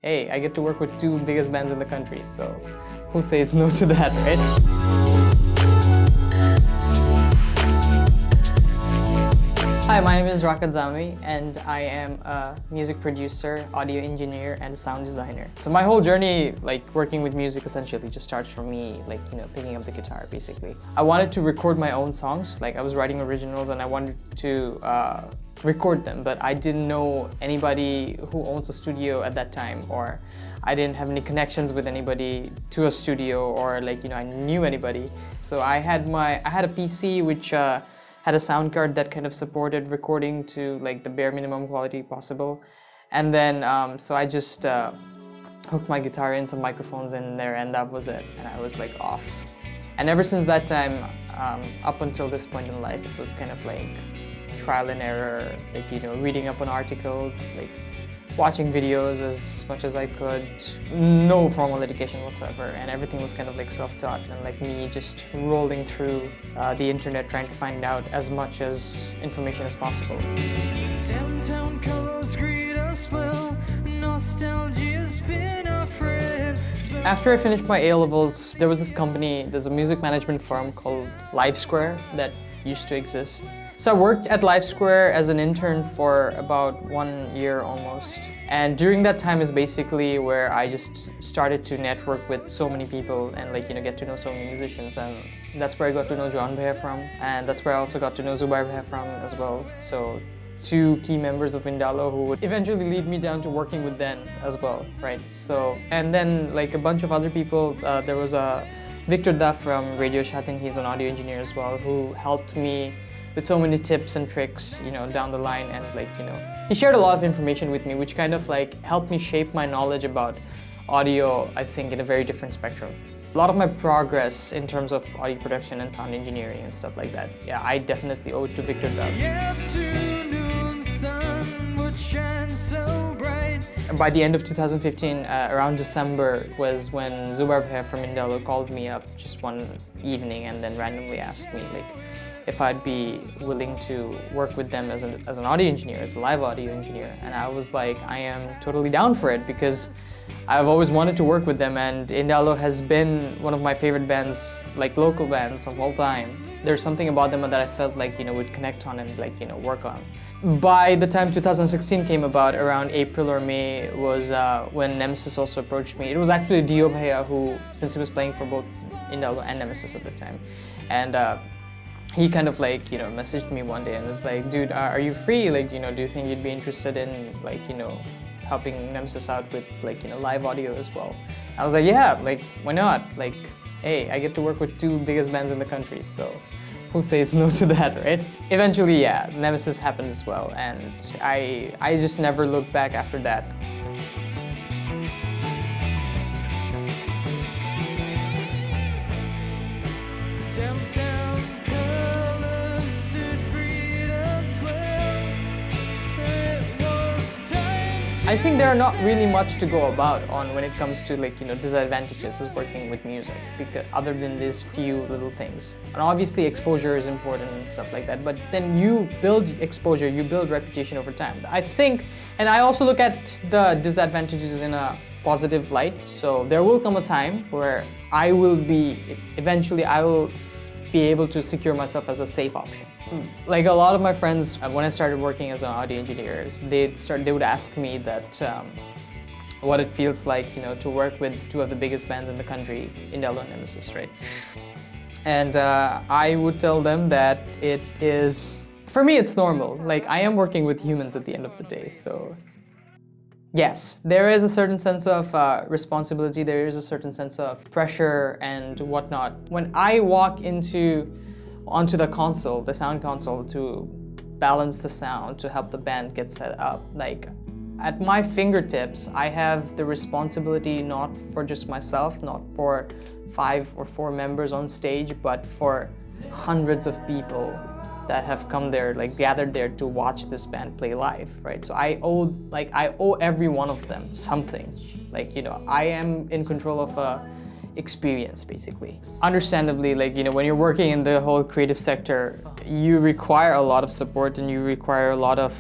hey, I get to work with two biggest bands in the country, so who says no to that, right? Hi, my name is Rakat Zami, and I am a music producer, audio engineer, and a sound designer. So my whole journey, working with music, essentially just starts from me, picking up the guitar, basically. I wanted to record my own songs. I was writing originals, and I wanted to record them, but I didn't know anybody who owns a studio at that time, or I didn't have any connections with anybody to a studio, or I knew anybody. So I had a PC which had a sound card that kind of supported recording to the bare minimum quality possible. And then so I just hooked my guitar in, some microphones in there, and that was it. And I was off. And ever since that time, up until this point in life, it was kind of trial and error, reading up on articles, watching videos as much as I could. No formal education whatsoever, and everything was kind of self-taught, and me just rolling through the internet trying to find out as much as information as possible. Downtown colors greet us well, nostalgia's been our friend. After I finished my A-levels, there was this company, there's a music management firm called LiveSquare that used to exist. So I worked at LiveSquare as an intern for about 1 year almost. And during that time is basically where I just started to network with so many people and get to know so many musicians. And that's where I got to know John Bhaiya from. And that's where I also got to know Zubair Bhaiya from as well. So two key members of Indalo who would eventually lead me down to working with them as well, right? So, and then a bunch of other people, there was a Victor Duff from Radio Chatting, he's an audio engineer as well, who helped me with so many tips and tricks, down the line, and he shared a lot of information with me, which kind of helped me shape my knowledge about audio, I think, in a very different spectrum. A lot of my progress in terms of audio production and sound engineering and stuff like that, yeah, I definitely owe it to Victor Duff. By the end of 2015, around December, was when Zubair Bhaiya from Indalo called me up just one evening and then randomly asked me if I'd be willing to work with them as an audio engineer, as a live audio engineer. And I was like, I am totally down for it, because I've always wanted to work with them, and Indalo has been one of my favorite bands, local bands of all time. There's something about them that I felt would connect on and work on. By the time 2016 came about, around April or May, was when Nemesis also approached me. It was actually Daekho Bhaiya who, since he was playing for both Indalo and Nemesis at the time. And he kind of messaged me one day and was like, dude, are you free? Do you think you'd be interested in helping Nemesis out with live audio as well? I was like, yeah, why not? Hey, I get to work with two biggest bands in the country, so who says no to that, right? Eventually, yeah, Nemesis happened as well, and I just never looked back after that. I think there are not really much to go about on when it comes to disadvantages of working with music, because other than these few little things. And obviously exposure is important and stuff like that, but then you build exposure, you build reputation over time. I think, and I also look at the disadvantages in a positive light. So there will come a time where eventually I will be able to secure myself as a safe option. A lot of my friends, when I started working as an audio engineer, they would ask me that what it feels like, to work with two of the biggest bands in the country, Indalo and Nemesis, right? And I would tell them that it is, for me, it's normal. I am working with humans at the end of the day, so yes, there is a certain sense of responsibility, there is a certain sense of pressure and whatnot. When I walk onto the console, the sound console, to balance the sound, to help the band get set up, at my fingertips, I have the responsibility not for just myself, not for 5 or 4 members on stage, but for hundreds of people that have come there, gathered there to watch this band play live, right? So I owe every one of them something. I am in control of a experience, basically. Understandably, like, you know, when you're working in the whole creative sector, you require a lot of support and you require a lot of,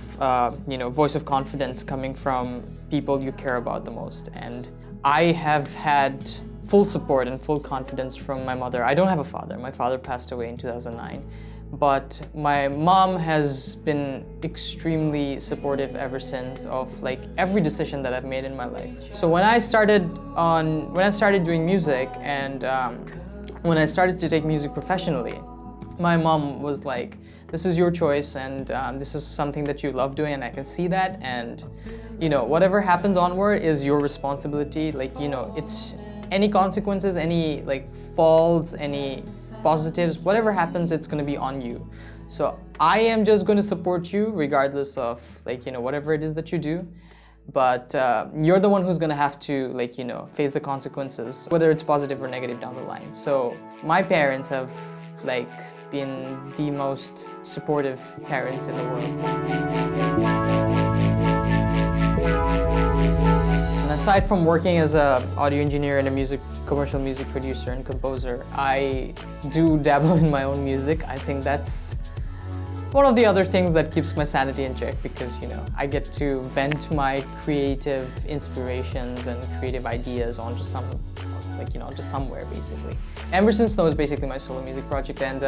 you know, voice of confidence coming from people you care about the most. And I have had full support and full confidence from my mother. I don't have a father. My father passed away in 2009. But my mom has been extremely supportive ever since of like every decision that I've made in my life. So when I started doing music and when I started to take music professionally, my mom was like, this is your choice and this is something that you love doing and I can see that, and you know, whatever happens onward is your responsibility. Like, you know, it's any consequences, any like falls, any positives, whatever happens, it's going to be on you. So I am just going to support you regardless of like, you know, whatever it is that you do. But you're the one who's going to have to like, you know, face the consequences, whether it's positive or negative down the line. So my parents have like been the most supportive parents in the world. Aside from working as an audio engineer and a commercial music producer and composer, I do dabble in my own music. I think that's one of the other things that keeps my sanity in check because, you know, I get to vent my creative inspirations and creative ideas onto like, you know, just somewhere basically. Embers and Snow is basically my solo music project, and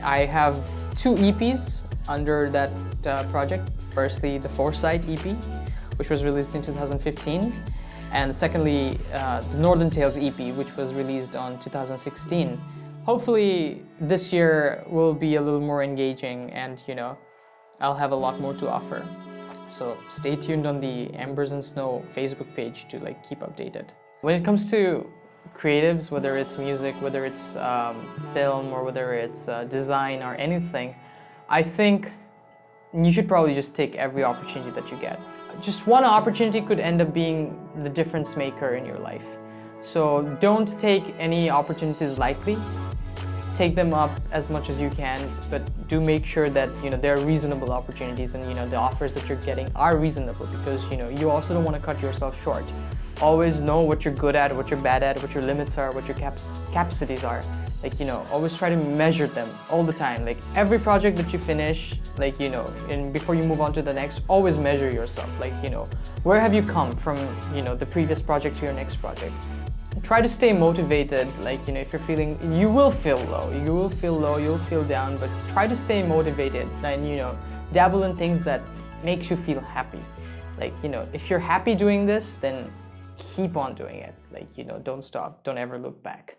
I have 2 EPs under that project. Firstly, the Foresight EP, which was released in 2015. And secondly, the Northern Tales EP, which was released on 2016. Hopefully this year will be a little more engaging and, you know, I'll have a lot more to offer. So stay tuned on the Embers and Snow Facebook page to like keep updated. When it comes to creatives, whether it's music, whether it's film, or whether it's design or anything, I think you should probably just take every opportunity that you get. Just one opportunity could end up being the difference maker in your life. So don't take any opportunities lightly. Take them up as much as you can, but do make sure that, you know, they're reasonable opportunities and, you know, the offers that you're getting are reasonable, because, you know, you also don't want to cut yourself short. Always know what you're good at, what you're bad at, what your limits are, what your capacities are. Like, you know, always try to measure them all the time. Like every project that you finish, like, you know, and before you move on to the next, always measure yourself. Like, you know, where have you come from, you know, the previous project to your next project? Try to stay motivated. Like, you know, if you're feeling, you will feel low, you'll feel down, but try to stay motivated and, you know, dabble in things that makes you feel happy. Like, you know, if you're happy doing this, then keep on doing it. Like, you know, don't stop, don't ever look back.